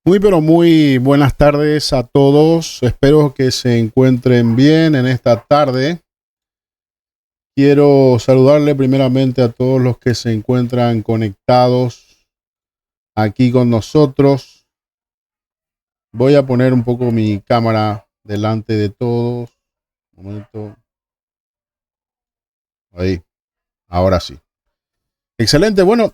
Muy pero muy buenas tardes a todos. Espero que se encuentren bien en esta tarde. Quiero saludarle primeramente a todos los que se encuentran conectados aquí con nosotros. Voy a poner un poco mi cámara delante de todos. Un momento. Ahí. Ahora sí. Excelente. Bueno,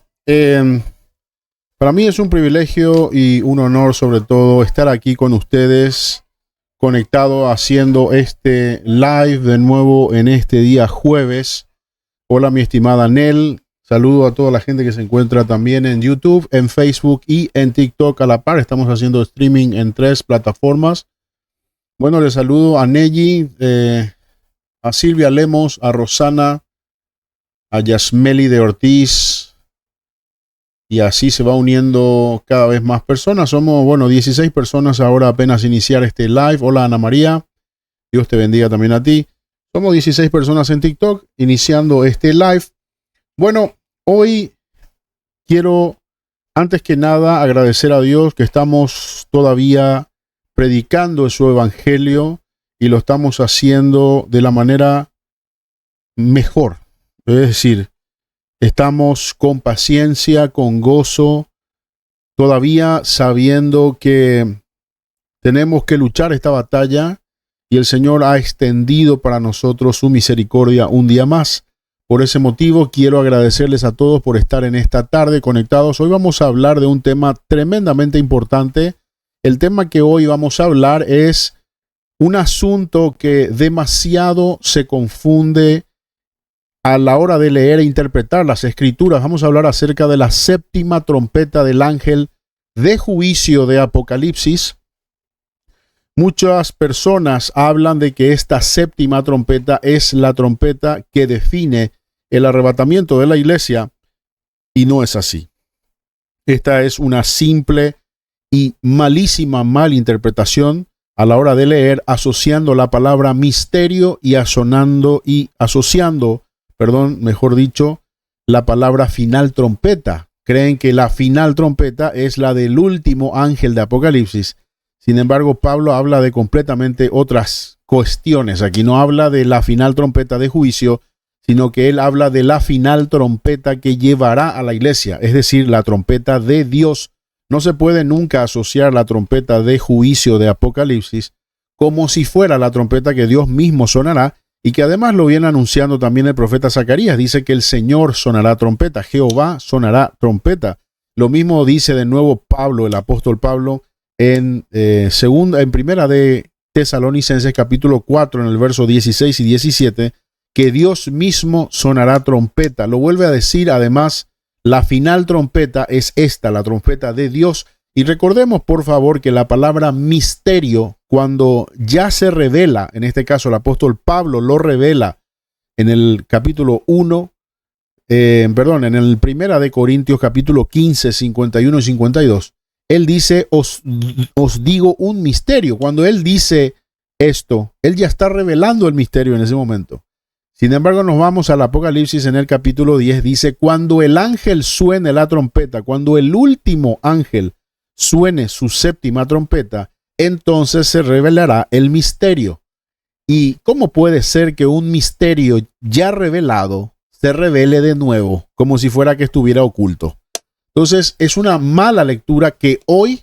para mí es un privilegio y un honor sobre todo estar aquí con ustedes, conectado haciendo este live de nuevo en este día jueves. Hola mi estimada Nel, saludo a toda la gente que se encuentra también en YouTube, en Facebook y en TikTok a la par. Estamos haciendo streaming en 3 plataformas. Bueno, les saludo a Neji, a Silvia Lemos, a Rosana, a Yasmeli de Ortiz. Y así se va uniendo cada vez más personas. Somos, 16 personas ahora apenas iniciar este live. Hola Ana María. Dios te bendiga también a ti. Somos 16 personas en TikTok iniciando este live. Bueno, hoy quiero antes que nada agradecer a Dios que estamos todavía predicando su evangelio y lo estamos haciendo de la manera mejor. Es decir, estamos con paciencia, con gozo, todavía sabiendo que tenemos que luchar esta batalla y el Señor ha extendido para nosotros su misericordia un día más. Por ese motivo quiero agradecerles a todos por estar en esta tarde conectados. Hoy vamos a hablar de un tema tremendamente importante. El tema que hoy vamos a hablar es un asunto que demasiado se confunde a la hora de leer e interpretar las escrituras. Vamos a hablar acerca de la séptima trompeta del ángel de juicio de Apocalipsis. Muchas personas hablan de que esta séptima trompeta es la trompeta que define el arrebatamiento de la iglesia, y no es así. Esta es una simple y malísima malinterpretación a la hora de leer, asociando la palabra misterio y asociando la palabra final trompeta. Creen que la final trompeta es la del último ángel de Apocalipsis. Sin embargo, Pablo habla de completamente otras cuestiones. Aquí no habla de la final trompeta de juicio, sino que él habla de la final trompeta que llevará a la iglesia, es decir, la trompeta de Dios. No se puede nunca asociar la trompeta de juicio de Apocalipsis como si fuera la trompeta que Dios mismo sonará, y que además lo viene anunciando también el profeta Zacarías. Dice que el Señor sonará trompeta, Jehová sonará trompeta. Lo mismo dice de nuevo Pablo, el apóstol Pablo, en primera de Tesalonicenses capítulo 4, en el verso 16 y 17, que Dios mismo sonará trompeta. Lo vuelve a decir además, la final trompeta es esta, la trompeta de Dios. Y recordemos por favor que la palabra misterio, cuando ya se revela, en este caso el apóstol Pablo lo revela en el capítulo 1, en el primera de Corintios capítulo 15, 51 y 52, él dice, os digo un misterio. Cuando él dice esto, él ya está revelando el misterio en ese momento. Sin embargo, nos vamos al Apocalipsis en el capítulo 10, dice, cuando el ángel suene la trompeta, cuando el último ángel suene su séptima trompeta, entonces se revelará el misterio. ¿Y cómo puede ser que un misterio ya revelado se revele de nuevo, como si fuera que estuviera oculto? Entonces, es una mala lectura que hoy,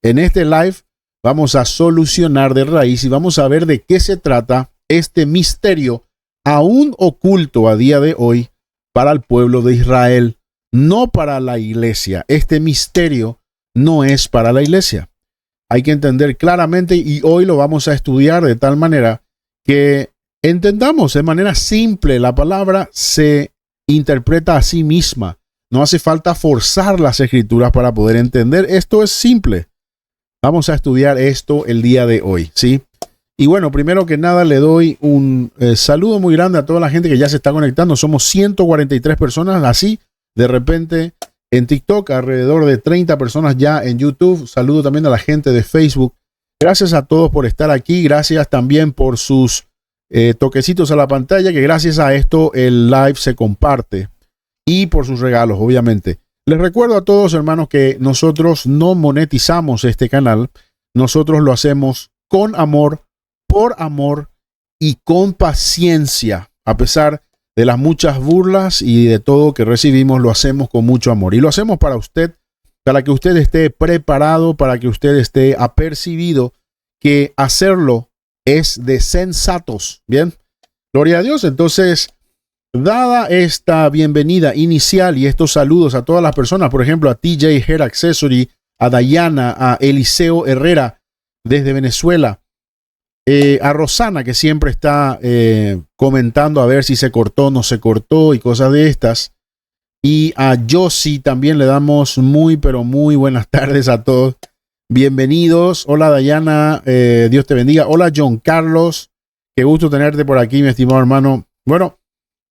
en este live, vamos a solucionar de raíz y vamos a ver de qué se trata este misterio aún oculto a día de hoy para el pueblo de Israel, no para la iglesia. Este misterio no es para la iglesia. Hay que entender claramente, y hoy lo vamos a estudiar de tal manera que entendamos de manera simple. La palabra se interpreta a sí misma. No hace falta forzar las escrituras para poder entender. Esto es simple. Vamos a estudiar esto el día de hoy, ¿sí? Y bueno, primero que nada le doy un saludo muy grande a toda la gente que ya se está conectando. Somos 143 personas, así de repente en TikTok, alrededor de 30 personas ya en YouTube. Saludo también a la gente de Facebook. Gracias a todos por estar aquí. Gracias también por sus toquecitos a la pantalla, que gracias a esto el live se comparte. Y por sus regalos, obviamente. Les recuerdo a todos, hermanos, que nosotros no monetizamos este canal. Nosotros lo hacemos con amor, por amor y con paciencia. A pesar de las muchas burlas y de todo que recibimos, lo hacemos con mucho amor. Y lo hacemos para usted, para que usted esté preparado, para que usted esté apercibido que hacerlo es de sensatos. Bien, gloria a Dios. Entonces, dada esta bienvenida inicial y estos saludos a todas las personas, por ejemplo, a TJ Hair Accessory, a Dayana, a Eliseo Herrera desde Venezuela, a Rosana, que siempre está comentando a ver si se cortó o no se cortó y cosas de estas, y a Josie también le damos muy, pero muy buenas tardes a todos. Bienvenidos. Hola Dayana, Dios te bendiga. Hola John Carlos, qué gusto tenerte por aquí, mi estimado hermano. Bueno,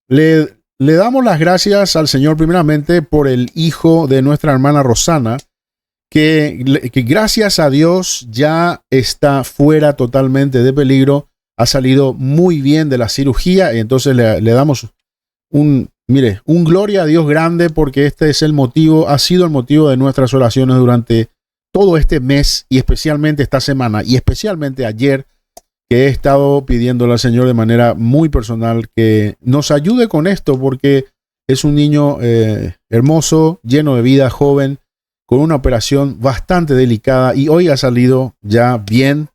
le damos las gracias al Señor primeramente por el hijo de nuestra hermana Rosana, que gracias a Dios ya está fuera totalmente de peligro, ha salido muy bien de la cirugía, y entonces le damos un gloria a Dios grande, porque este es el motivo, ha sido el motivo de nuestras oraciones durante todo este mes y especialmente esta semana y especialmente ayer, que he estado pidiéndole al Señor de manera muy personal que nos ayude con esto, porque es un niño hermoso, lleno de vida, joven, con una operación bastante delicada y hoy ha salido ya bien.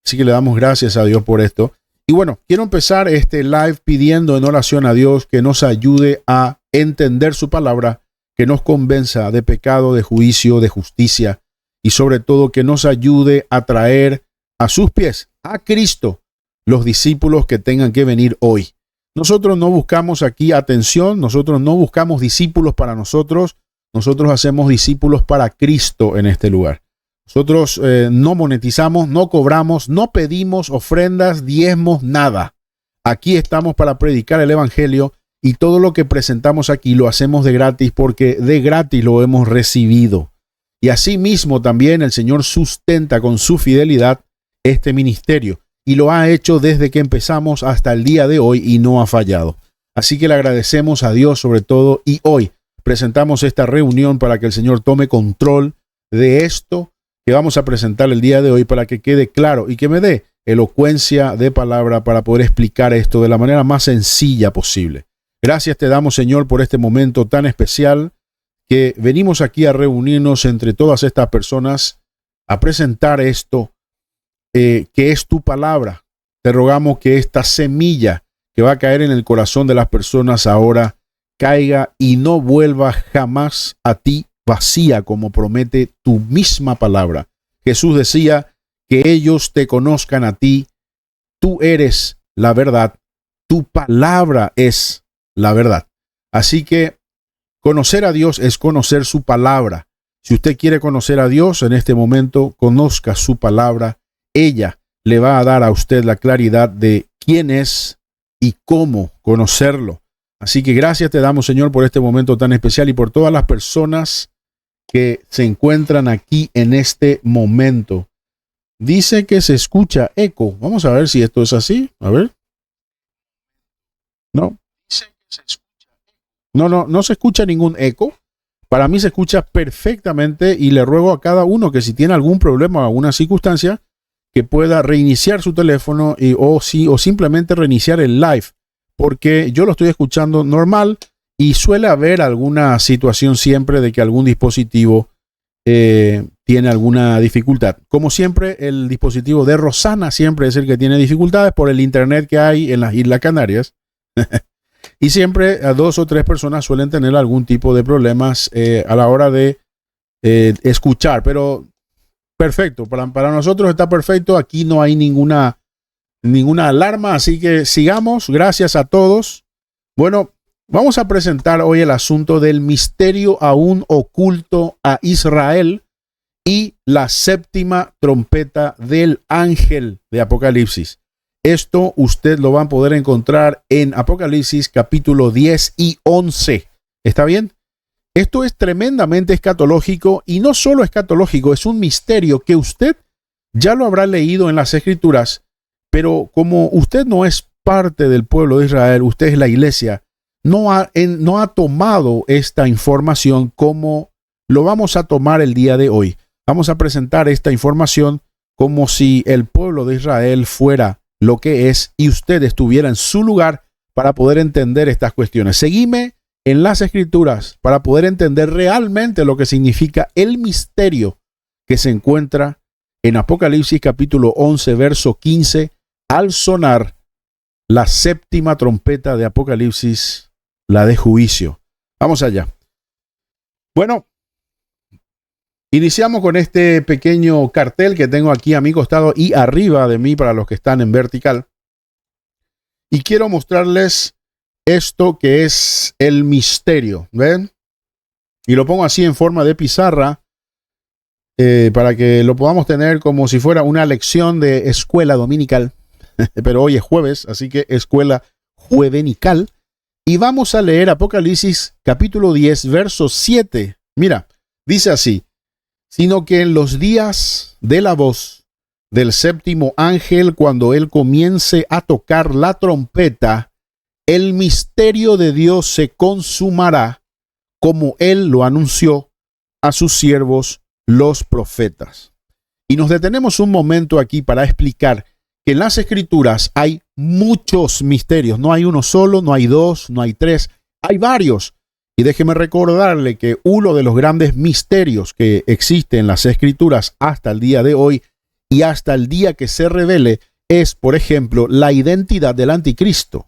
Así que le damos gracias a Dios por esto. Y bueno, quiero empezar este live pidiendo en oración a Dios que nos ayude a entender su palabra, que nos convenza de pecado, de juicio, de justicia y sobre todo que nos ayude a traer a sus pies, a Cristo, los discípulos que tengan que venir hoy. Nosotros no buscamos aquí atención, nosotros no buscamos discípulos para nosotros, nosotros hacemos discípulos para Cristo en este lugar. Nosotros no monetizamos, no cobramos, no pedimos ofrendas, diezmos, nada. Aquí estamos para predicar el evangelio y todo lo que presentamos aquí lo hacemos de gratis porque de gratis lo hemos recibido. Y asimismo también el Señor sustenta con su fidelidad este ministerio y lo ha hecho desde que empezamos hasta el día de hoy y no ha fallado. Así que le agradecemos a Dios sobre todo y hoy presentamos esta reunión para que el Señor tome control de esto que vamos a presentar el día de hoy, para que quede claro y que me dé elocuencia de palabra para poder explicar esto de la manera más sencilla posible. Gracias te damos, Señor, por este momento tan especial que venimos aquí a reunirnos entre todas estas personas a presentar esto que es tu palabra. Te rogamos que esta semilla que va a caer en el corazón de las personas ahora caiga y no vuelva jamás a ti vacía, como promete tu misma palabra. Jesús decía que ellos te conozcan a ti, tú eres la verdad, tu palabra es la verdad. Así que conocer a Dios es conocer su palabra. Si usted quiere conocer a Dios en este momento, conozca su palabra. Ella le va a dar a usted la claridad de quién es y cómo conocerlo. Así que gracias te damos, Señor, por este momento tan especial y por todas las personas que se encuentran aquí en este momento. Dice que se escucha eco. Vamos a ver si esto es así. A ver. No. No se escucha ningún eco. Para mí se escucha perfectamente y le ruego a cada uno que si tiene algún problema o alguna circunstancia, que pueda reiniciar su teléfono o simplemente reiniciar el live, porque yo lo estoy escuchando normal y suele haber alguna situación siempre de que algún dispositivo tiene alguna dificultad. Como siempre, el dispositivo de Rosana siempre es el que tiene dificultades por el internet que hay en las Islas Canarias. Y siempre a 2 o 3 personas suelen tener algún tipo de problemas a la hora de escuchar, pero perfecto, para nosotros está perfecto. Aquí no hay ninguna alarma, así que sigamos. Gracias a todos. Bueno, vamos a presentar hoy el asunto del misterio aún oculto a Israel y la séptima trompeta del ángel de Apocalipsis. Esto usted lo va a poder encontrar en Apocalipsis capítulo 10 y 11. ¿Está bien? Esto es tremendamente escatológico, y no solo escatológico, es un misterio que usted ya lo habrá leído en las Escrituras, pero como usted no es parte del pueblo de Israel, usted es la iglesia, no ha tomado esta información como lo vamos a tomar el día de hoy. Vamos a presentar esta información como si el pueblo de Israel fuera lo que es y usted estuviera en su lugar para poder entender estas cuestiones. Seguime en las Escrituras para poder entender realmente lo que significa el misterio que se encuentra en Apocalipsis capítulo 11, verso 15, al sonar la séptima trompeta de Apocalipsis, la de juicio. Vamos allá. Bueno, iniciamos con este pequeño cartel que tengo aquí a mi costado y arriba de mí para los que están en vertical. Y quiero mostrarles esto que es el misterio. ¿Ven? Y lo pongo así en forma de pizarra para que lo podamos tener como si fuera una lección de escuela dominical. Pero hoy es jueves, así que escuela juevenical. Y vamos a leer Apocalipsis capítulo 10, verso 7. Mira, dice así: sino que en los días de la voz del séptimo ángel, cuando él comience a tocar la trompeta, el misterio de Dios se consumará, como él lo anunció a sus siervos los profetas. Y nos detenemos un momento aquí para explicar que en las Escrituras hay muchos misterios. No hay uno solo, no hay dos, no hay tres, hay varios. Y déjeme recordarle que uno de los grandes misterios que existe en las Escrituras hasta el día de hoy y hasta el día que se revele es, por ejemplo, la identidad del anticristo.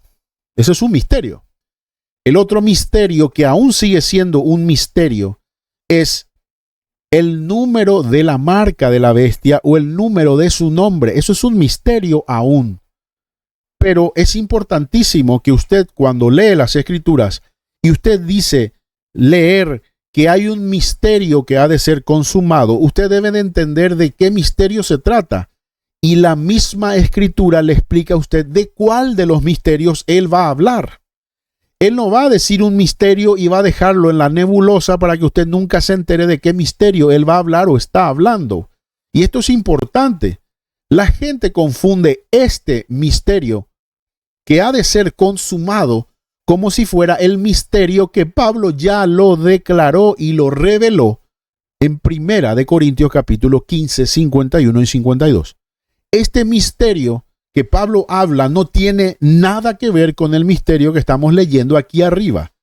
Ese es un misterio. El otro misterio que aún sigue siendo un misterio es el número de la marca de la bestia o el número de su nombre. Eso es un misterio aún. Pero es importantísimo que usted, cuando lee las Escrituras y usted dice leer que hay un misterio que ha de ser consumado, usted debe de entender de qué misterio se trata. Y la misma Escritura le explica a usted de cuál de los misterios él va a hablar. Él no va a decir un misterio y va a dejarlo en la nebulosa para que usted nunca se entere de qué misterio él va a hablar o está hablando. Y esto es importante. La gente confunde este misterio que ha de ser consumado como si fuera el misterio que Pablo ya lo declaró y lo reveló en Primera de Corintios capítulo 15, 51 y 52. Este misterio que Pablo habla no tiene nada que ver con el misterio que estamos leyendo aquí arriba.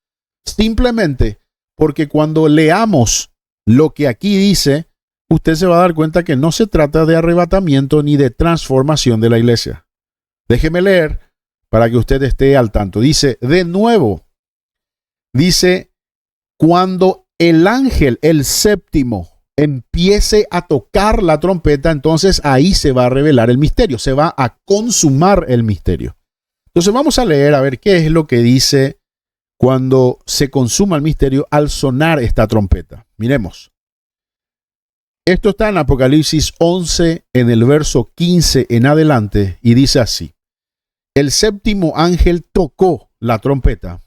Simplemente porque cuando leamos lo que aquí dice, usted se va a dar cuenta que no se trata de arrebatamiento ni de transformación de la iglesia. Déjeme leer para que usted esté al tanto. Dice, de nuevo, dice, cuando el ángel, el séptimo, empiece a tocar la trompeta, entonces ahí se va a revelar el misterio, se va a consumar el misterio. Entonces vamos a leer a ver qué es lo que dice cuando se consuma el misterio al sonar esta trompeta. Miremos. Esto está en Apocalipsis 11, en el verso 15 en adelante, y dice así: el séptimo ángel tocó la trompeta,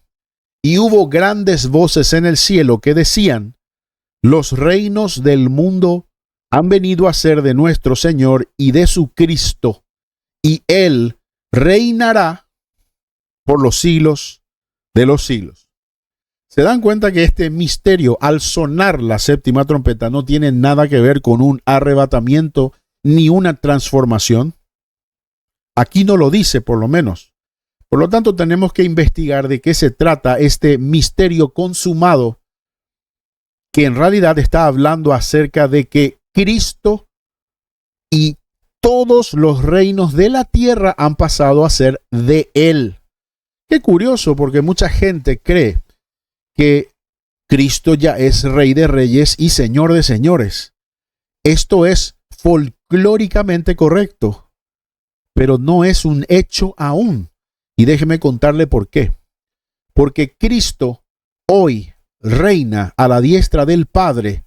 y hubo grandes voces en el cielo que decían: los reinos del mundo han venido a ser de nuestro Señor y de su Cristo, y Él reinará por los siglos de los siglos. ¿Se dan cuenta que este misterio, al sonar la séptima trompeta, no tiene nada que ver con un arrebatamiento ni una transformación? Aquí no lo dice, por lo menos. Por lo tanto, tenemos que investigar de qué se trata este misterio consumado, que en realidad está hablando acerca de que Cristo y todos los reinos de la tierra han pasado a ser de Él. Qué curioso, porque mucha gente cree que Cristo ya es Rey de Reyes y Señor de Señores. Esto es folclóricamente correcto, pero no es un hecho aún. Y déjeme contarle por qué. Porque Cristo hoy reina a la diestra del Padre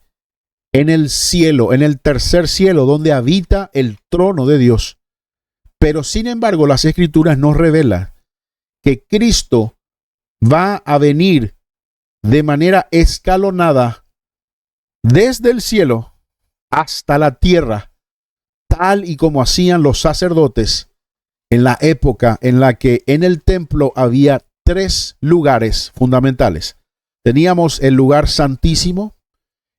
en el cielo, en el tercer cielo, donde habita el trono de Dios. Pero sin embargo, las Escrituras nos revelan que Cristo va a venir de manera escalonada desde el cielo hasta la tierra, tal y como hacían los sacerdotes en la época en la que en el templo había tres lugares fundamentales. Teníamos el lugar santísimo,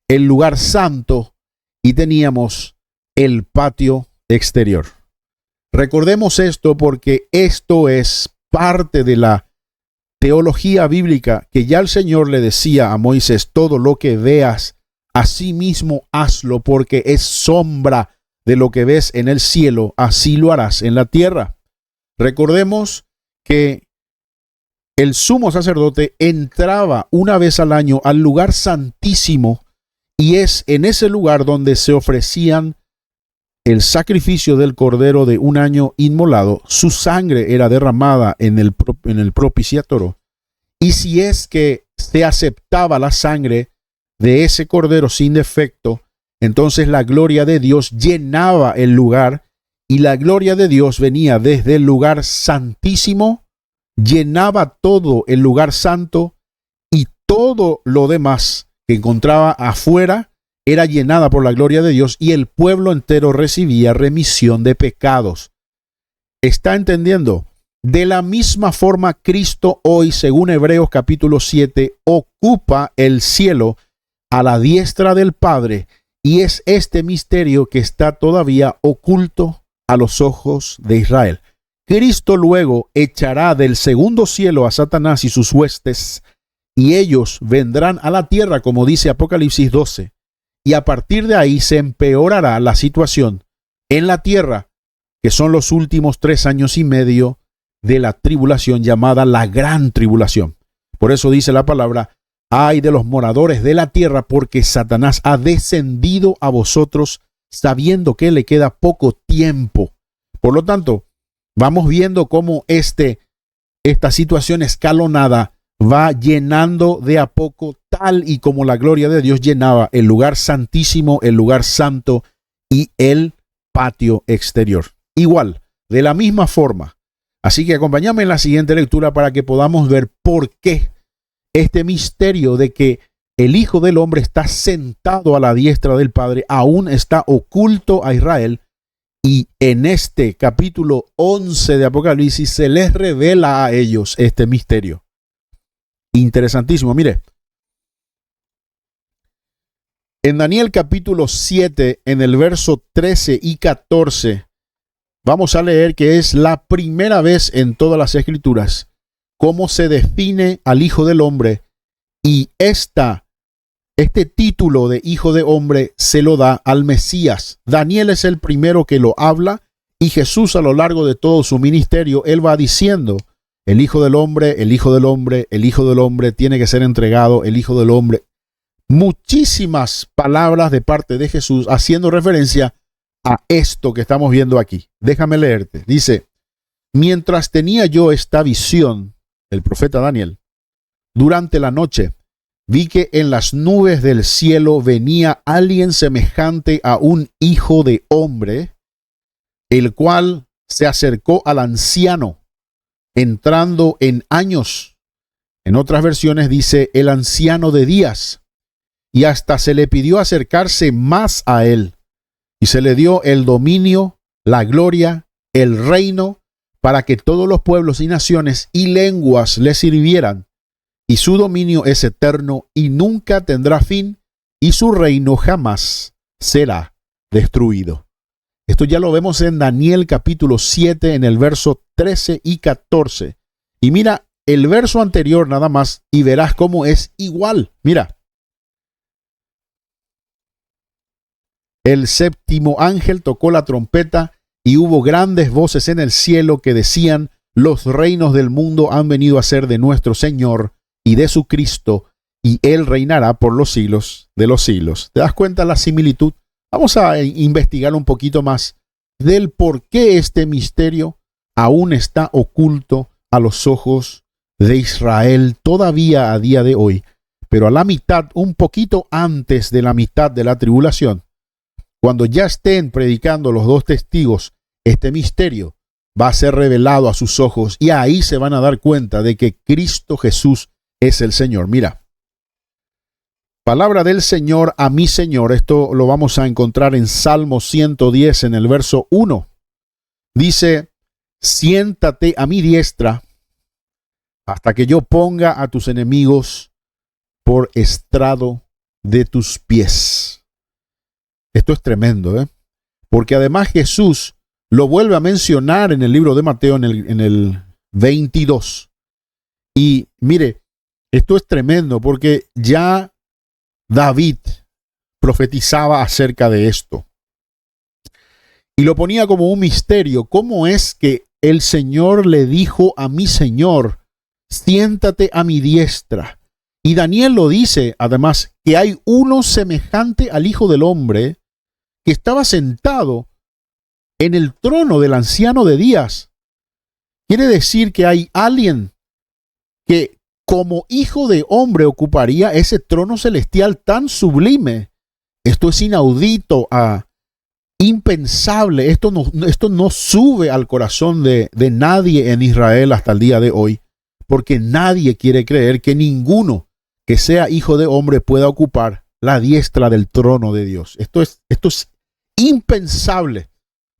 el lugar santo y teníamos el patio exterior. Recordemos esto porque esto es parte de la teología bíblica que ya el Señor le decía a Moisés: todo lo que veas, así mismo hazlo, porque es sombra de lo que ves en el cielo, así lo harás en la tierra. Recordemos que el sumo sacerdote entraba una vez al año al lugar santísimo, y es en ese lugar donde se ofrecían el sacrificio del cordero de un año inmolado. Su sangre era derramada en el propiciatorio, y si es que se aceptaba la sangre de ese cordero sin defecto, entonces la gloria de Dios llenaba el lugar, y la gloria de Dios venía desde el lugar santísimo, llenaba todo el lugar santo, y todo lo demás que encontraba afuera era llenada por la gloria de Dios, y el pueblo entero recibía remisión de pecados. ¿Está entendiendo? De la misma forma, Cristo hoy, según Hebreos capítulo 7, ocupa el cielo a la diestra del Padre, y es este misterio que está todavía oculto a los ojos de Israel. Cristo luego echará del segundo cielo a Satanás y sus huestes, y ellos vendrán a la tierra, como dice Apocalipsis 12. Y a partir de ahí se empeorará la situación en la tierra, que son los últimos 3 años y medio de la tribulación llamada la gran tribulación. Por eso dice la palabra: ay de los moradores de la tierra, porque Satanás ha descendido a vosotros sabiendo que le queda poco tiempo. Por lo tanto, vamos viendo cómo esta situación escalonada va llenando de a poco, tal y como la gloria de Dios llenaba el lugar santísimo, el lugar santo y el patio exterior. Igual, de la misma forma. Así que acompáñame en la siguiente lectura para que podamos ver por qué este misterio de que el Hijo del Hombre está sentado a la diestra del Padre aún está oculto a Israel, y en este capítulo 11 de Apocalipsis se les revela a ellos este misterio. Interesantísimo, mire. En Daniel capítulo 7, en el verso 13 y 14, vamos a leer que es la primera vez en todas las Escrituras cómo se define al Hijo del Hombre, y este título de Hijo de Hombre se lo da al Mesías. Daniel es el primero que lo habla, y Jesús a lo largo de todo su ministerio, él va diciendo: el Hijo del Hombre, el Hijo del Hombre, el Hijo del Hombre tiene que ser entregado, el Hijo del Hombre. Muchísimas palabras de parte de Jesús haciendo referencia a esto que estamos viendo aquí. Déjame leerte. Dice: mientras tenía yo esta visión, el profeta Daniel, durante la noche, vi que en las nubes del cielo venía alguien semejante a un hijo de hombre, el cual se acercó al anciano, entrando en años. En otras versiones dice el anciano de días, y hasta se le pidió acercarse más a él, y se le dio el dominio, la gloria, el reino, para que todos los pueblos y naciones y lenguas le sirvieran. Y su dominio es eterno y nunca tendrá fin, y su reino jamás será destruido. Esto ya lo vemos en Daniel capítulo 7, en el verso 13 y 14. Y mira el verso anterior nada más y verás cómo es igual. Mira. El séptimo ángel tocó la trompeta, y hubo grandes voces en el cielo que decían: los reinos del mundo han venido a ser de nuestro Señor y de su Cristo, y Él reinará por los siglos de los siglos. ¿Te das cuenta la similitud? Vamos a investigar un poquito más del por qué este misterio aún está oculto a los ojos de Israel todavía a día de hoy. Pero a la mitad, un poquito antes de la mitad de la tribulación, cuando ya estén predicando los dos testigos, este misterio va a ser revelado a sus ojos y ahí se van a dar cuenta de que Cristo Jesús es el Señor. Mira, palabra del Señor a mi Señor. Esto lo vamos a encontrar en Salmo 110 en el verso 1. Dice, siéntate a mi diestra hasta que yo ponga a tus enemigos por estrado de tus pies. Esto es tremendo, porque además Jesús lo vuelve a mencionar en el libro de Mateo en el 22. Y mire, esto es tremendo porque ya David profetizaba acerca de esto. Y lo ponía como un misterio. ¿Cómo es que el Señor le dijo a mi Señor, siéntate a mi diestra? Y Daniel lo dice, además, que hay uno semejante al Hijo del Hombre que estaba sentado en el trono del anciano de días. Quiere decir que hay alguien que como Hijo de Hombre ocuparía ese trono celestial tan sublime. Esto es inaudito, impensable. Esto no sube al corazón de nadie en Israel hasta el día de hoy, porque nadie quiere creer que ninguno que sea hijo de hombre pueda ocupar la diestra del trono de Dios. Esto es impensable.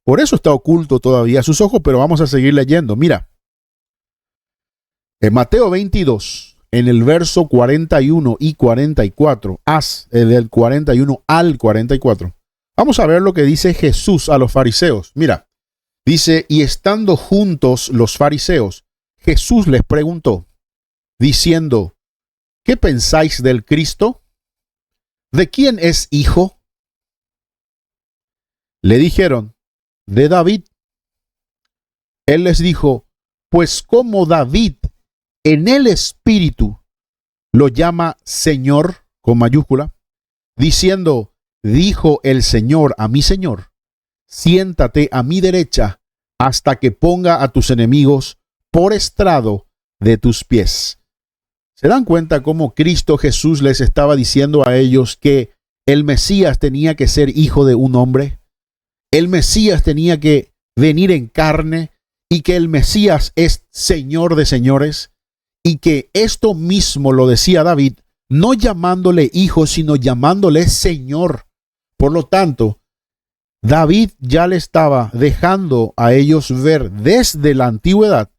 Por eso está oculto todavía a sus ojos, pero vamos a seguir leyendo. Mira, en Mateo 22, en el verso 41 y 44, del 41 al 44, vamos a ver lo que dice Jesús a los fariseos. Mira, dice, y estando juntos los fariseos, Jesús les preguntó, diciendo, ¿qué pensáis del Cristo? ¿De quién es hijo? Le dijeron, de David. Él les dijo, pues como David en el Espíritu lo llama Señor, con mayúscula, diciendo, dijo el Señor a mi Señor, siéntate a mi derecha hasta que ponga a tus enemigos por estrado de tus pies. ¿Se dan cuenta cómo Cristo Jesús les estaba diciendo a ellos que el Mesías tenía que ser hijo de un hombre? El Mesías tenía que venir en carne y que el Mesías es Señor de señores y que esto mismo lo decía David, no llamándole hijo, sino llamándole Señor. Por lo tanto, David ya le estaba dejando a ellos ver desde la antigüedad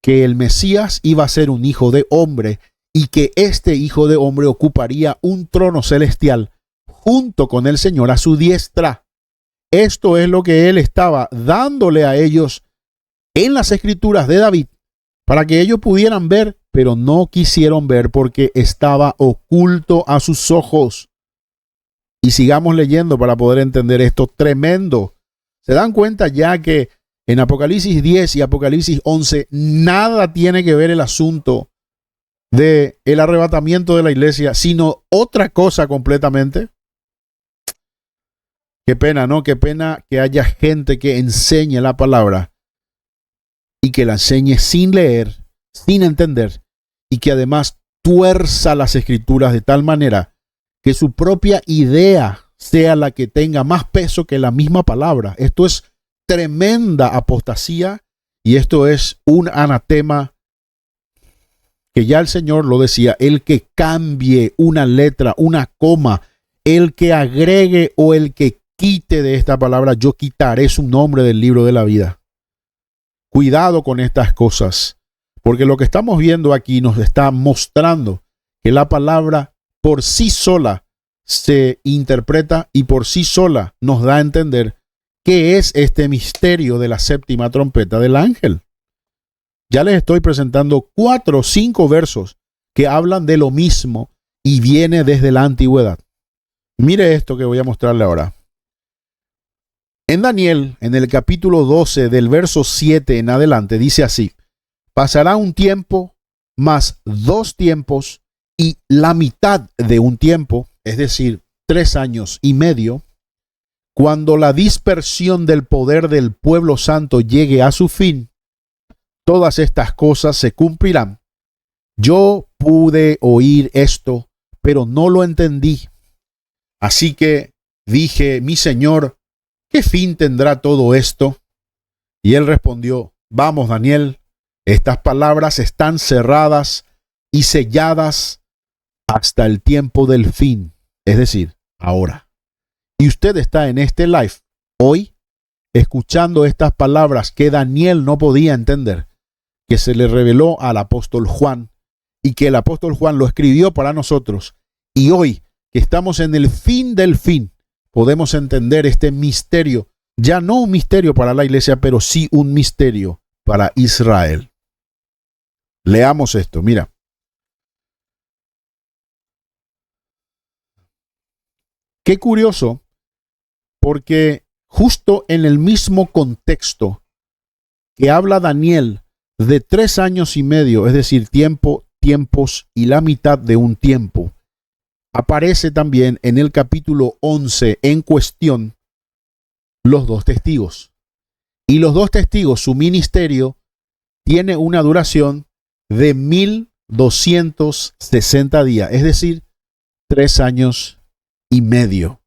que el Mesías iba a ser un hijo de hombre y que este hijo de hombre ocuparía un trono celestial junto con el Señor a su diestra. Esto es lo que él estaba dándole a ellos en las escrituras de David para que ellos pudieran ver, pero no quisieron ver porque estaba oculto a sus ojos. Y sigamos leyendo para poder entender esto tremendo. ¿Se dan cuenta ya que en Apocalipsis 10 y Apocalipsis 11 nada tiene que ver el asunto de el arrebatamiento de la iglesia, sino otra cosa completamente? Qué pena, ¿no? Qué pena que haya gente que enseñe la palabra y que la enseñe sin leer, sin entender, y que además tuerza las escrituras de tal manera que su propia idea sea la que tenga más peso que la misma palabra. Esto es tremenda apostasía y esto es un anatema que ya el Señor lo decía, el que cambie una letra, una coma, el que agregue o el que quite de esta palabra, yo quitaré su nombre del libro de la vida. Cuidado con estas cosas, porque lo que estamos viendo aquí nos está mostrando que la palabra por sí sola se interpreta y por sí sola nos da a entender qué es este misterio de la séptima trompeta del ángel. Ya les estoy presentando 4 o 5 versos que hablan de lo mismo y viene desde la antigüedad. Mire esto que voy a mostrarle ahora. En Daniel, en el capítulo 12, del verso 7 en adelante, dice así: pasará un tiempo, más 2 tiempos, y la mitad de un tiempo, es decir, 3 años y medio, cuando la dispersión del poder del pueblo santo llegue a su fin, todas estas cosas se cumplirán. Yo pude oír esto pero no lo entendí. Así que dije, mi Señor, ¿qué fin tendrá todo esto? Y él respondió, vamos, Daniel, estas palabras están cerradas y selladas hasta el tiempo del fin, es decir, ahora. Y usted está en este live hoy escuchando estas palabras que Daniel no podía entender, que se le reveló al apóstol Juan y que el apóstol Juan lo escribió para nosotros. Y hoy que estamos en el fin del fin, podemos entender este misterio, ya no un misterio para la iglesia, pero sí un misterio para Israel. Leamos esto, mira. Qué curioso, porque justo en el mismo contexto que habla Daniel de 3 años y medio, es decir, tiempos y la mitad de un tiempo, aparece también en el capítulo 11 en cuestión los 2 testigos. Y los 2 testigos, su ministerio tiene una duración de 1260 días, es decir, 3 años y medio.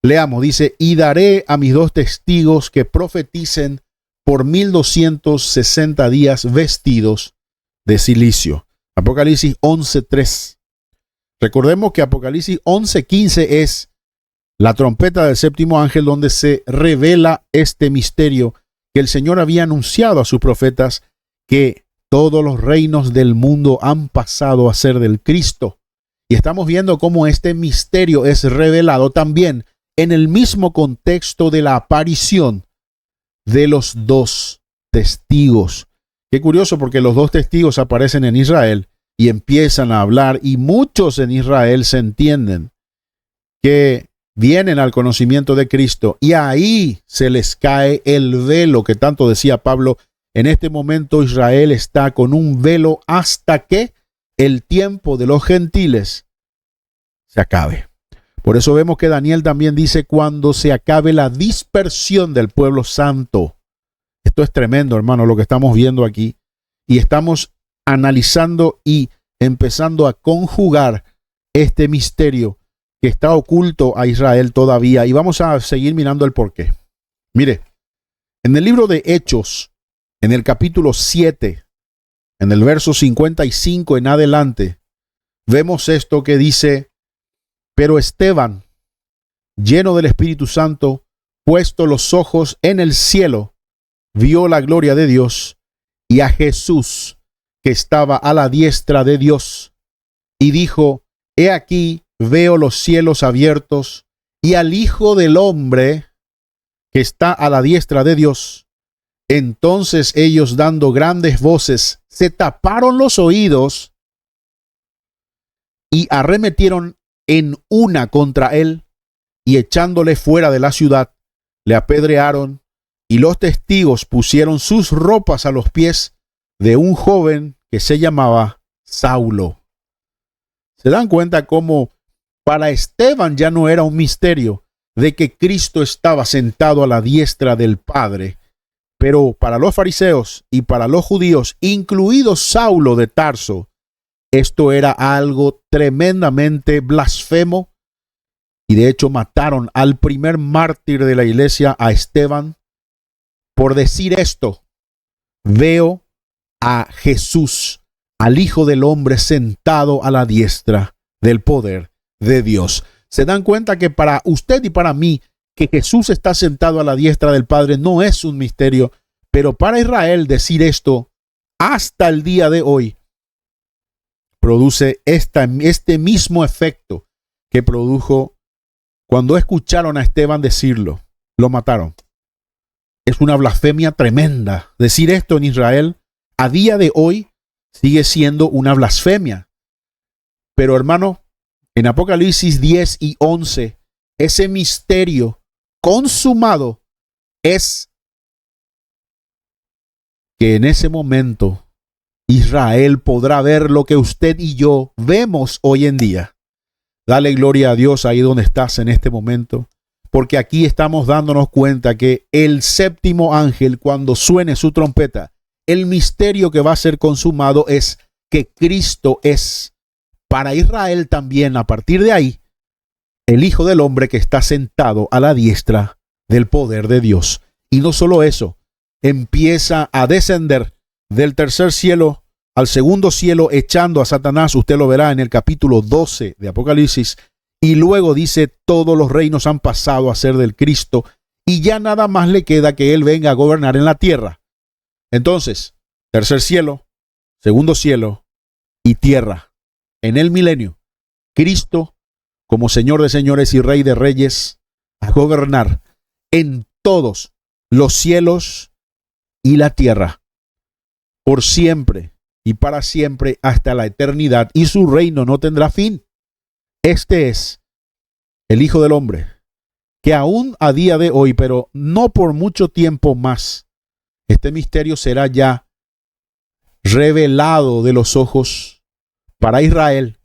Leamos, dice, y daré a mis 2 testigos que profeticen por 1260 días vestidos de cilicio. Apocalipsis 11:3. Recordemos que Apocalipsis 11:15 es la trompeta del séptimo ángel, donde se revela este misterio que el Señor había anunciado a sus profetas, que todos los reinos del mundo han pasado a ser del Cristo. Y estamos viendo cómo este misterio es revelado también en el mismo contexto de la aparición de los 2 testigos. Qué curioso, porque los 2 testigos aparecen en Israel y empiezan a hablar, y muchos en Israel se entienden que vienen al conocimiento de Cristo, y ahí se les cae el velo que tanto decía Pablo. En este momento Israel está con un velo hasta que el tiempo de los gentiles se acabe. Por eso vemos que Daniel también dice, cuando se acabe la dispersión del pueblo santo. Esto es tremendo, hermano, lo que estamos viendo aquí. Y estamos analizando y empezando a conjugar este misterio que está oculto a Israel todavía. Y vamos a seguir mirando el porqué. Mire, en el libro de Hechos, en el capítulo 7, en el verso 55 en adelante, vemos esto que dice, pero Esteban, lleno del Espíritu Santo, puesto los ojos en el cielo, vio la gloria de Dios y a Jesús, que estaba a la diestra de Dios, y dijo, he aquí, veo los cielos abiertos y al Hijo del Hombre que está a la diestra de Dios. Entonces ellos, dando grandes voces, se taparon los oídos y arremetieron en una contra él, y echándole fuera de la ciudad, le apedrearon, y los testigos pusieron sus ropas a los pies de un joven que se llamaba Saulo. ¿Se dan cuenta cómo para Esteban ya no era un misterio de que Cristo estaba sentado a la diestra del Padre? Pero para los fariseos y para los judíos, incluido Saulo de Tarso, esto era algo tremendamente blasfemo, y de hecho mataron al primer mártir de la iglesia, a Esteban, por decir esto. Veo a Jesús, al Hijo del Hombre, sentado a la diestra del poder de Dios. ¿Se dan cuenta que para usted y para mí, que Jesús está sentado a la diestra del Padre no es un misterio? Pero para Israel decir esto hasta el día de hoy produce este mismo efecto que produjo cuando escucharon a Esteban decirlo. Lo mataron. Es una blasfemia tremenda. Decir esto en Israel a día de hoy sigue siendo una blasfemia. Pero hermano, en Apocalipsis 10 y 11, ese misterio consumado es que en ese momento Israel podrá ver lo que usted y yo vemos hoy en día. Dale gloria a Dios ahí donde estás en este momento, porque aquí estamos dándonos cuenta que el séptimo ángel, cuando suene su trompeta, el misterio que va a ser consumado es que Cristo es para Israel también, a partir de ahí, el Hijo del Hombre que está sentado a la diestra del poder de Dios. Y no solo eso, empieza a descender del tercer cielo al segundo cielo, echando a Satanás. Usted lo verá en el capítulo 12 de Apocalipsis. Y luego dice, todos los reinos han pasado a ser del Cristo, y ya nada más le queda que Él venga a gobernar en la tierra. Entonces, tercer cielo, segundo cielo y tierra. En el milenio, Cristo, como Señor de señores y Rey de reyes, a gobernar en todos los cielos y la tierra, por siempre y para siempre hasta la eternidad, y su reino no tendrá fin. Este es el Hijo del Hombre, que aún a día de hoy, pero no por mucho tiempo más, este misterio será ya revelado de los ojos para Israel,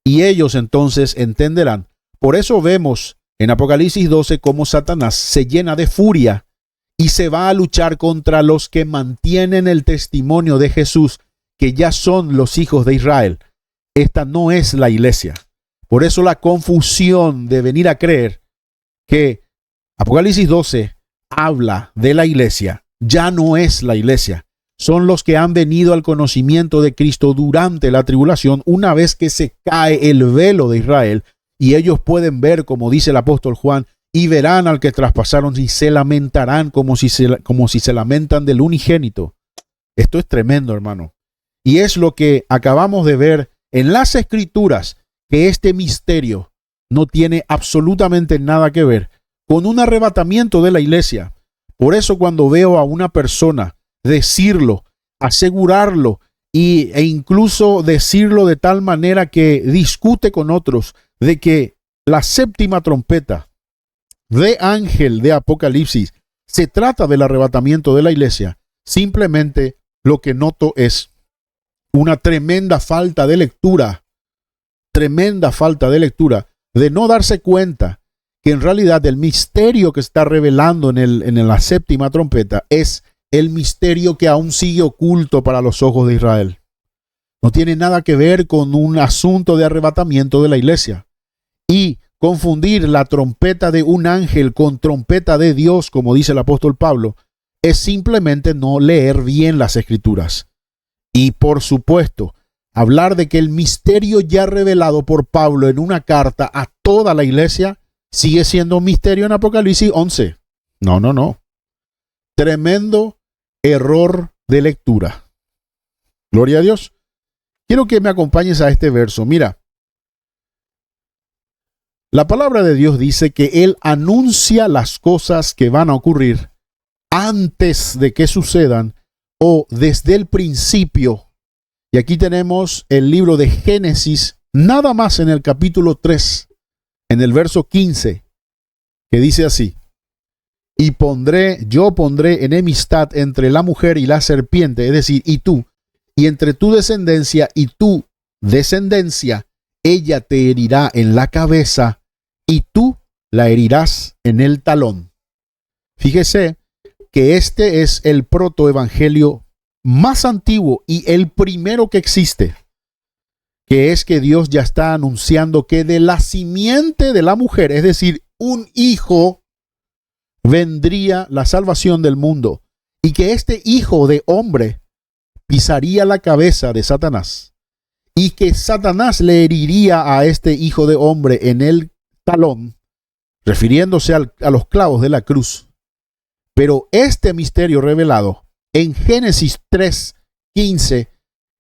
y ellos entonces entenderán. Por eso vemos en Apocalipsis 12 cómo Satanás se llena de furia y se va a luchar contra los que mantienen el testimonio de Jesús, que ya son los hijos de Israel. Esta no es la iglesia. Por eso la confusión de venir a creer que Apocalipsis 12 habla de la iglesia, ya no es la iglesia. Son los que han venido al conocimiento de Cristo durante la tribulación, una vez que se cae el velo de Israel, y ellos pueden ver, como dice el apóstol Juan, y verán al que traspasaron y se lamentarán como si se lamentan del unigénito. Esto es tremendo, hermano. Y es lo que acabamos de ver en las Escrituras, que este misterio no tiene absolutamente nada que ver con un arrebatamiento de la iglesia. Por eso cuando veo a una persona decirlo, asegurarlo e incluso decirlo de tal manera que discute con otros de que la séptima trompeta de ángel de Apocalipsis se trata del arrebatamiento de la iglesia, simplemente lo que noto es una tremenda falta de lectura de no darse cuenta que en realidad el misterio que está revelando en la séptima trompeta es el misterio que aún sigue oculto para los ojos de Israel. No tiene nada que ver con un asunto de arrebatamiento de la iglesia. Y confundir la trompeta de un ángel con trompeta de Dios, como dice el apóstol Pablo, es simplemente no leer bien las Escrituras. Y por supuesto, hablar de que el misterio ya revelado por Pablo en una carta a toda la iglesia sigue siendo un misterio en Apocalipsis 11. No. Tremendo error de lectura. Gloria a Dios. Quiero que me acompañes a este verso. Mira, la palabra de Dios dice que Él anuncia las cosas que van a ocurrir antes de que sucedan o desde el principio. Y aquí tenemos el libro de Génesis, nada más en el capítulo 3, en el verso 15, que dice así: y yo pondré enemistad entre la mujer y la serpiente, es decir, y tú, y entre tu descendencia y tu descendencia, ella te herirá en la cabeza y tú la herirás en el talón. Fíjese que este es el protoevangelio más antiguo y el primero que existe, que es que Dios ya está anunciando que de la simiente de la mujer, es decir, un hijo, vendría la salvación del mundo, y que este hijo de hombre pisaría la cabeza de Satanás, y que Satanás le heriría a este hijo de hombre en el talón, refiriéndose a los clavos de la cruz. Pero este misterio revelado en Génesis 3:15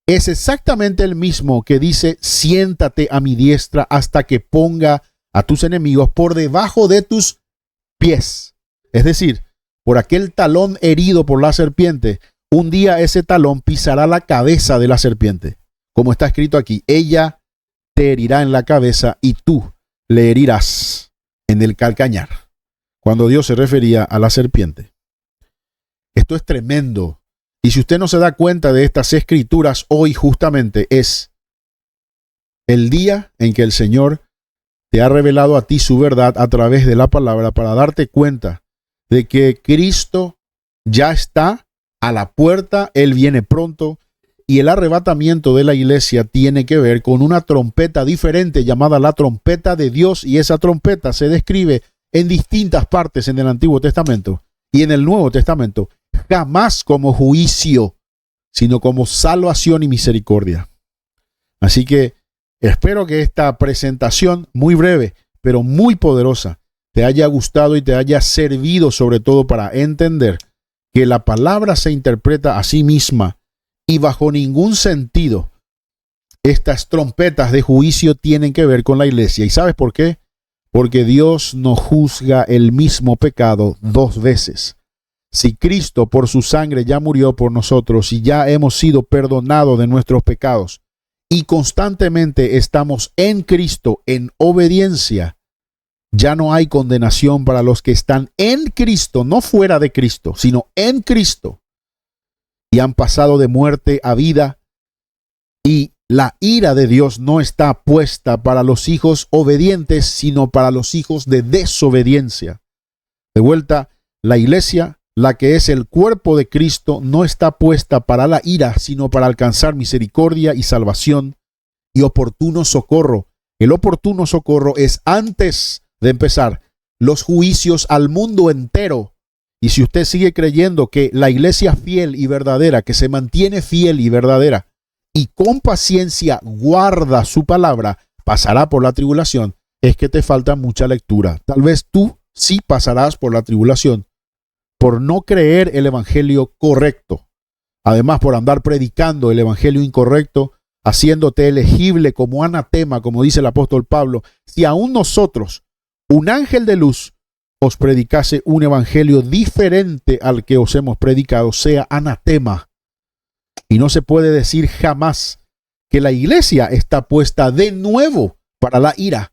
es exactamente el mismo que dice: siéntate a mi diestra hasta que ponga a tus enemigos por debajo de tus pies. Es decir, por aquel talón herido por la serpiente, un día ese talón pisará la cabeza de la serpiente. Como está escrito aquí: ella te herirá en la cabeza y tú le herirás en el calcañar. Cuando Dios se refería a la serpiente. Esto es tremendo. Y si usted no se da cuenta de estas escrituras, hoy justamente es el día en que el Señor te ha revelado a ti su verdad a través de la palabra, para darte cuenta de que Cristo ya está a la puerta, Él viene pronto, Y el arrebatamiento de la iglesia tiene que ver con una trompeta diferente llamada la trompeta de Dios, y esa trompeta se describe en distintas partes en el Antiguo Testamento y en el Nuevo Testamento, jamás como juicio, sino como salvación y misericordia. Así que espero que esta presentación, muy breve, pero muy poderosa, te haya gustado y te haya servido sobre todo para entender que la palabra se interpreta a sí misma y bajo ningún sentido estas trompetas de juicio tienen que ver con la iglesia. ¿Y sabes por qué? Porque Dios no juzga el mismo pecado dos veces. Si Cristo por su sangre ya murió por nosotros y ya hemos sido perdonados de nuestros pecados y constantemente estamos en Cristo en obediencia, ya no hay condenación para los que están en Cristo, no fuera de Cristo, sino en Cristo, y han pasado de muerte a vida, y la ira de Dios no está puesta para los hijos obedientes, sino para los hijos de desobediencia. De vuelta, la iglesia, la que es el cuerpo de Cristo, no está puesta para la ira, sino para alcanzar misericordia y salvación y oportuno socorro. El oportuno socorro es antes de empezar los juicios al mundo entero. Y si usted sigue creyendo que la iglesia fiel y verdadera, que se mantiene fiel y verdadera y con paciencia guarda su palabra, pasará por la tribulación, es que te falta mucha lectura. Tal vez tú sí pasarás por la tribulación por no creer el evangelio correcto. Además, por andar predicando el evangelio incorrecto, haciéndote elegible como anatema, como dice el apóstol Pablo. Si aún nosotros, un ángel de luz, os predicase un evangelio diferente al que os hemos predicado, sea anatema. Y no se puede decir jamás que la iglesia está puesta de nuevo para la ira,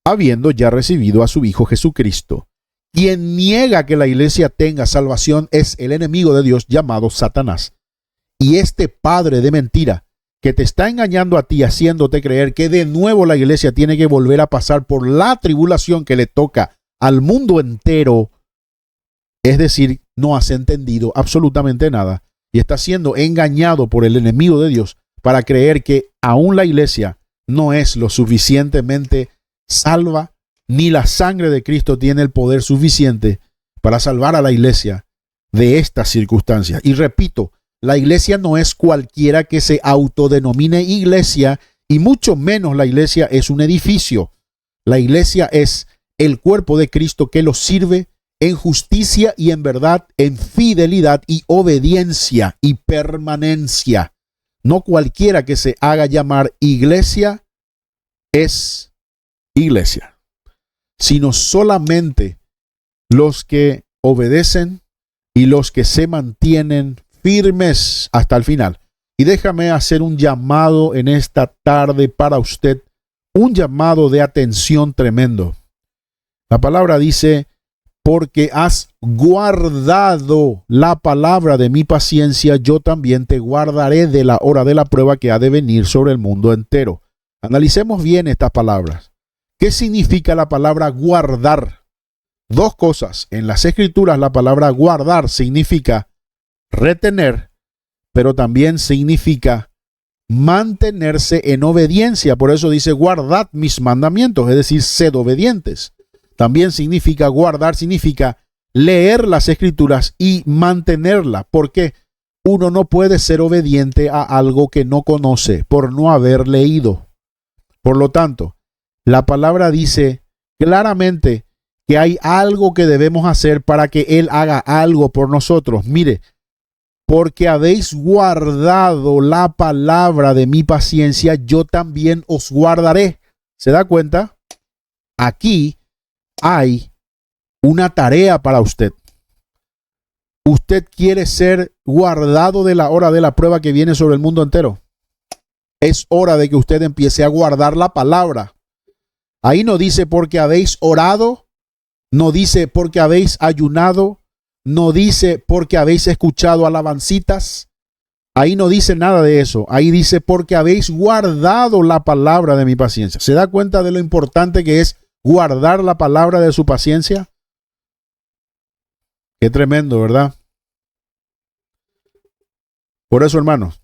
habiendo ya recibido a su Hijo Jesucristo. Quien niega que la iglesia tenga salvación es el enemigo de Dios llamado Satanás. Y este padre de mentira que te está engañando a ti, haciéndote creer que de nuevo la iglesia tiene que volver a pasar por la tribulación que le toca al mundo entero, es decir, no has entendido absolutamente nada y está siendo engañado por el enemigo de Dios para creer que aún la iglesia no es lo suficientemente salva, ni la sangre de Cristo tiene el poder suficiente para salvar a la iglesia de estas circunstancias. Y repito, la iglesia no es cualquiera que se autodenomine iglesia, y mucho menos la iglesia es un edificio. La iglesia es el cuerpo de Cristo que lo sirve en justicia y en verdad, en fidelidad y obediencia y permanencia. No cualquiera que se haga llamar iglesia es iglesia, sino solamente los que obedecen y los que se mantienen firmes hasta el final. Y déjame hacer un llamado en esta tarde para usted, un llamado de atención tremendo. La palabra dice, porque has guardado la palabra de mi paciencia, yo también te guardaré de la hora de la prueba que ha de venir sobre el mundo entero. Analicemos bien estas palabras. ¿Qué significa la palabra guardar? Dos cosas. En las Escrituras la palabra guardar significa retener, pero también significa mantenerse en obediencia. Por eso dice guardad mis mandamientos, es decir, sed obedientes. También significa guardar, significa leer las Escrituras y mantenerla, porque uno no puede ser obediente a algo que no conoce por no haber leído. Por lo tanto, la palabra dice claramente que hay algo que debemos hacer para que Él haga algo por nosotros. Mire, porque habéis guardado la palabra de mi paciencia, yo también os guardaré. ¿Se da cuenta? Aquí hay una tarea para usted. Usted quiere ser guardado de la hora de la prueba que viene sobre el mundo entero. Es hora de que usted empiece a guardar la palabra. Ahí no dice porque habéis orado, no dice porque habéis ayunado, no dice porque habéis escuchado alabancitas. Ahí no dice nada de eso. Ahí dice porque habéis guardado la palabra de mi paciencia. ¿Se da cuenta de lo importante que es guardar la palabra de su paciencia? Qué tremendo, ¿verdad? Por eso, hermanos,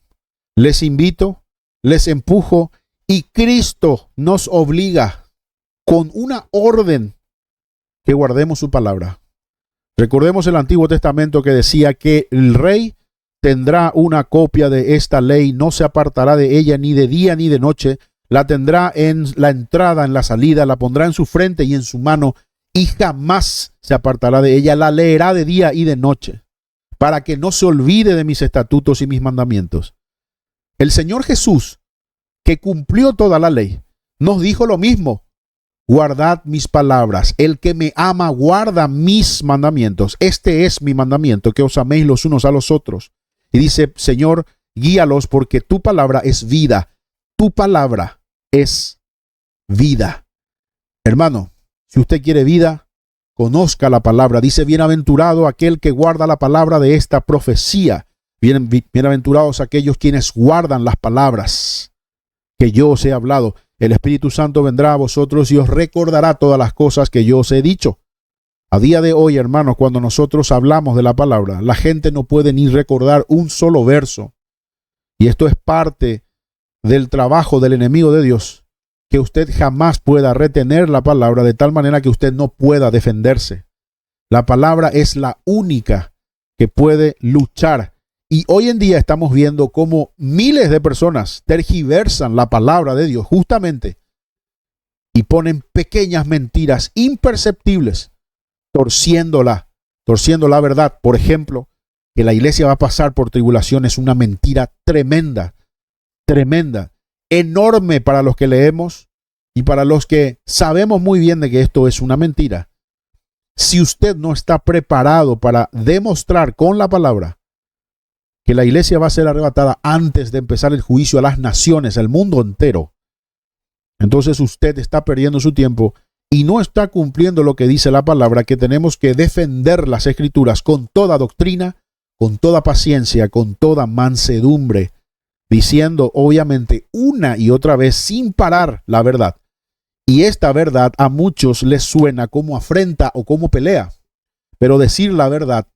Les invito, les empujo y Cristo nos obliga con una orden que guardemos su palabra. Recordemos el Antiguo Testamento que decía que el rey tendrá una copia de esta ley, no se apartará de ella ni de día ni de noche, la tendrá en la entrada, en la salida, la pondrá en su frente y en su mano, y jamás se apartará de ella, la leerá de día y de noche, para que no se olvide de mis estatutos y mis mandamientos. El Señor Jesús, que cumplió toda la ley, nos dijo lo mismo: guardad mis palabras. El que me ama guarda mis mandamientos. Este es mi mandamiento, que os améis los unos a los otros. Y dice: Señor, guíalos, porque tu palabra es vida. Tu palabra es vida. Hermano, si usted quiere vida, conozca la palabra. Dice: bienaventurado aquel que guarda la palabra de esta profecía. Bienaventurados aquellos quienes guardan las palabras que yo os he hablado. El Espíritu Santo vendrá a vosotros y os recordará todas las cosas que yo os he dicho. A día de hoy, hermanos, cuando nosotros hablamos de la palabra, la gente no puede ni recordar un solo verso. Y esto es parte del trabajo del enemigo de Dios, que usted jamás pueda retener la palabra de tal manera que usted no pueda defenderse. La palabra es la única que puede luchar. Y hoy en día estamos viendo cómo miles de personas tergiversan la palabra de Dios justamente y ponen pequeñas mentiras imperceptibles, torciendo la verdad. Por ejemplo, que la iglesia va a pasar por tribulación es una mentira tremenda, enorme para los que leemos y para los que sabemos muy bien de que esto es una mentira. Si usted no está preparado para demostrar con la palabra que la iglesia va a ser arrebatada antes de empezar el juicio a las naciones, al mundo entero, entonces usted está perdiendo su tiempo y no está cumpliendo lo que dice la palabra, que tenemos que defender las escrituras con toda doctrina, con toda paciencia, con toda mansedumbre, diciendo obviamente una y otra vez sin parar la verdad. Y esta verdad a muchos les suena como afrenta o como pelea, pero decir la verdad,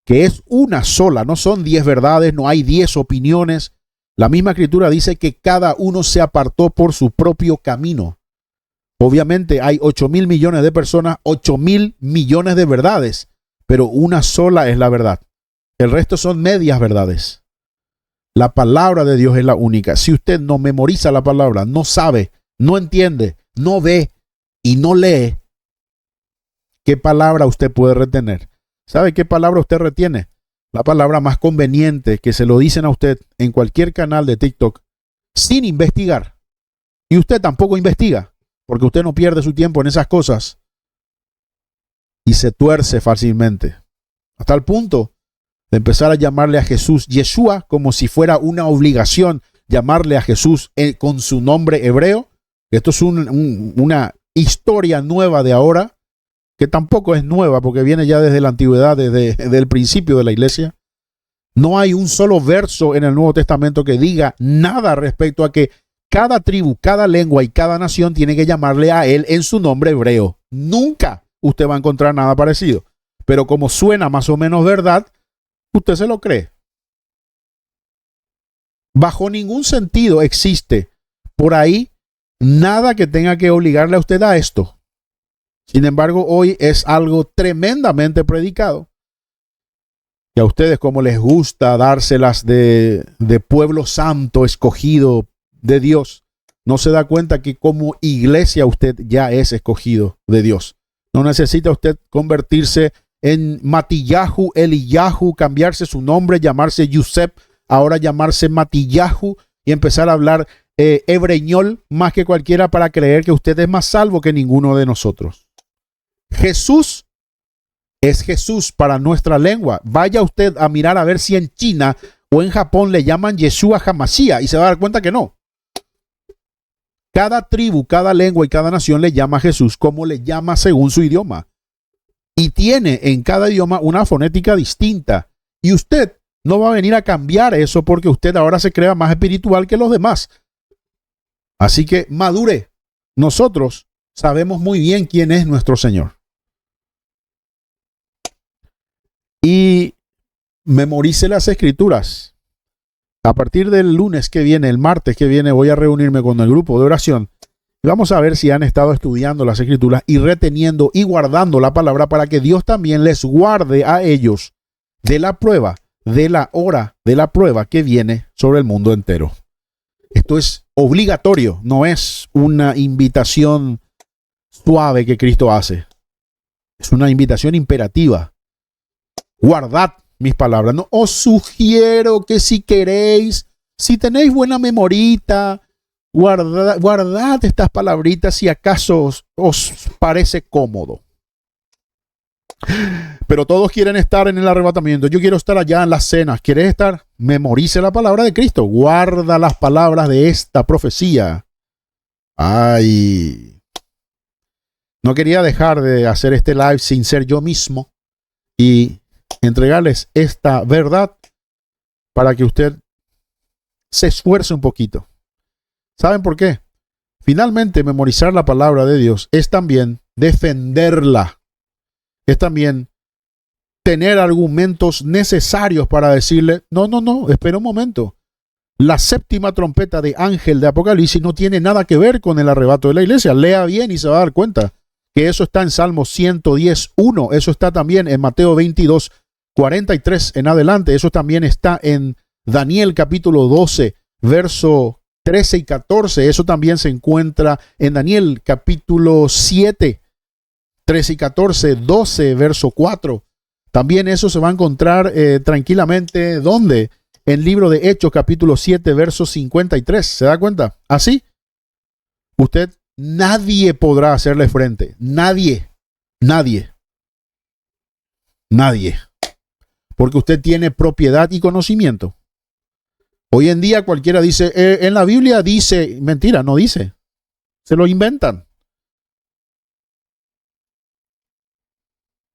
que es una sola, no son 10 verdades, no hay 10 opiniones. La misma escritura dice que cada uno se apartó por su propio camino. Obviamente hay 8.000 millones de personas, 8.000 millones de verdades, pero una sola es la verdad. El resto son medias verdades. La palabra de Dios es la única. Si usted no memoriza la palabra, no sabe, no entiende, no ve y no lee, ¿qué palabra usted puede retener? ¿Sabe qué palabra usted retiene? La palabra más conveniente, que se lo dicen a usted en cualquier canal de TikTok sin investigar. Y usted tampoco investiga, porque usted no pierde su tiempo en esas cosas y se tuerce fácilmente. Hasta el punto de empezar a llamarle a Jesús Yeshua como si fuera una obligación llamarle a Jesús con su nombre hebreo. Esto es una historia nueva de ahora, que tampoco es nueva porque viene ya desde la antigüedad, desde el principio de la iglesia. No hay un solo verso en el Nuevo Testamento que diga nada respecto a que cada tribu, cada lengua y cada nación tiene que llamarle a él en su nombre hebreo. Nunca usted va a encontrar nada parecido. Pero como suena más o menos verdad, usted se lo cree. Bajo ningún sentido existe por ahí nada que tenga que obligarle a usted a esto. Sin embargo, hoy es algo tremendamente predicado. Y a ustedes, como les gusta dárselas de pueblo santo, escogido de Dios, no se da cuenta que como iglesia usted ya es escogido de Dios. No necesita usted convertirse en Matillahu, Eliyahu, cambiarse su nombre, llamarse Yusef, ahora llamarse Matillahu y empezar a hablar hebreñol más que cualquiera para creer que usted es más salvo que ninguno de nosotros. Jesús es Jesús para nuestra lengua. Vaya usted a mirar a ver si en China o en Japón le llaman Yeshua HaMashiach y se va a dar cuenta que no. Cada tribu, cada lengua y cada nación le llama a Jesús como le llama según su idioma. Y tiene en cada idioma una fonética distinta. Y usted no va a venir a cambiar eso porque usted ahora se crea más espiritual que los demás. Así que madure. Nosotros sabemos muy bien quién es nuestro Señor. Y memorice las escrituras. A partir del lunes que viene, el martes que viene, voy a reunirme con el grupo de oración y vamos a ver si han estado estudiando las Escrituras y reteniendo y guardando la palabra para que Dios también les guarde a ellos de la prueba, de la hora de la prueba que viene sobre el mundo entero. Esto es obligatorio, no es una invitación suave que Cristo hace. Es una invitación imperativa. Guardad mis palabras. No os sugiero que si queréis, si tenéis buena memorita, guardad estas palabritas si acaso os parece cómodo. Pero todos quieren estar en el arrebatamiento. Yo quiero estar allá en las cenas. ¿Quieres estar? Memorice la palabra de Cristo. Guarda las palabras de esta profecía. Ay. No quería dejar de hacer este live sin ser yo mismo y entregarles esta verdad para que usted se esfuerce un poquito. ¿Saben por qué? Finalmente, memorizar la palabra de Dios es también defenderla. Es también tener argumentos necesarios para decirle, no, espera un momento. La séptima trompeta de ángel de Apocalipsis no tiene nada que ver con el arrebato de la iglesia. Lea bien y se va a dar cuenta que eso está en Salmo 110:1. Eso está también en Mateo 22:43 en adelante. Eso también está en Daniel capítulo 12, verso 13 y 14. Eso también se encuentra en Daniel capítulo 7, 13 y 14, 12, verso 4. También eso se va a encontrar tranquilamente, ¿dónde? En el libro de Hechos, capítulo 7, verso 53. ¿Se da cuenta? Así, usted, nadie podrá hacerle frente. Nadie. Porque usted tiene propiedad y conocimiento. Hoy en día cualquiera dice, en la Biblia dice, mentira, no dice. Se lo inventan.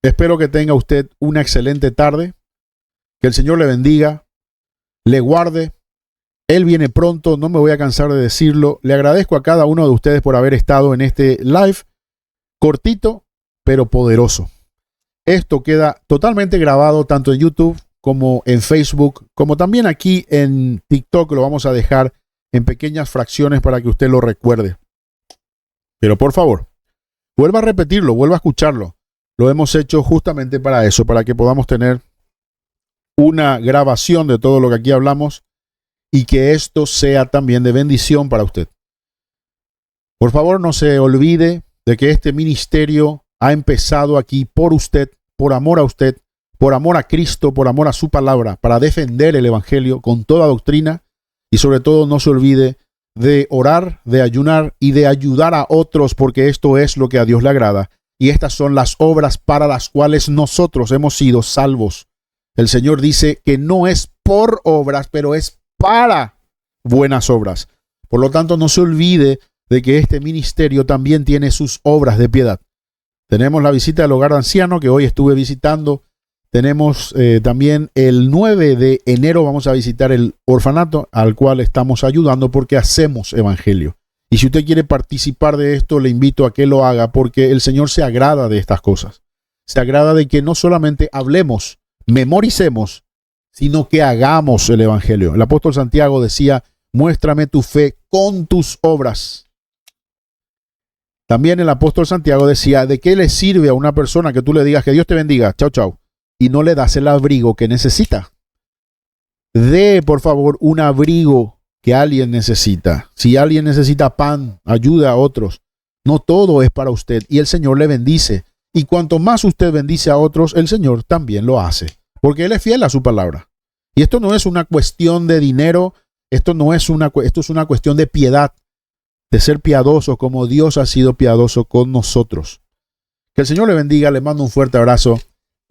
Espero que tenga usted una excelente tarde, que el Señor le bendiga, le guarde. Él viene pronto, no me voy a cansar de decirlo. Le agradezco a cada uno de ustedes por haber estado en este live, cortito, pero poderoso. Esto queda totalmente grabado tanto en YouTube como en Facebook, como también aquí en TikTok. Lo vamos a dejar en pequeñas fracciones para que usted lo recuerde. Pero por favor, vuelva a repetirlo, vuelva a escucharlo. Lo hemos hecho justamente para eso, para que podamos tener una grabación de todo lo que aquí hablamos y que esto sea también de bendición para usted. Por favor, no se olvide de que este ministerio ha empezado aquí por usted, por amor a usted, por amor a Cristo, por amor a su palabra, para defender el evangelio con toda doctrina. Y sobre todo, no se olvide de orar, de ayunar y de ayudar a otros, porque esto es lo que a Dios le agrada. Y estas son las obras para las cuales nosotros hemos sido salvos. El Señor dice que no es por obras, pero es para buenas obras. Por lo tanto, no se olvide de que este ministerio también tiene sus obras de piedad. Tenemos la visita del hogar de anciano que hoy estuve visitando. Tenemos también el 9 de enero vamos a visitar el orfanato al cual estamos ayudando porque hacemos evangelio. Y si usted quiere participar de esto, le invito a que lo haga porque el Señor se agrada de estas cosas. Se agrada de que no solamente hablemos, memoricemos, sino que hagamos el evangelio. El apóstol Santiago decía, muéstrame tu fe con tus obras. También el apóstol Santiago decía, ¿de qué le sirve a una persona que tú le digas que Dios te bendiga, chao, chao, y no le das el abrigo que necesita? Dé, por favor, un abrigo que alguien necesita. Si alguien necesita pan, ayuda a otros. No todo es para usted y el Señor le bendice. Y cuanto más usted bendice a otros, el Señor también lo hace, porque Él es fiel a su palabra. Y esto no es una cuestión de dinero, esto es una cuestión de piedad, de ser piadoso como Dios ha sido piadoso con nosotros. Que el Señor le bendiga, le mando un fuerte abrazo.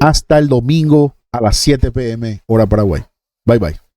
Hasta el domingo a las 7 p.m. hora Paraguay. Bye bye.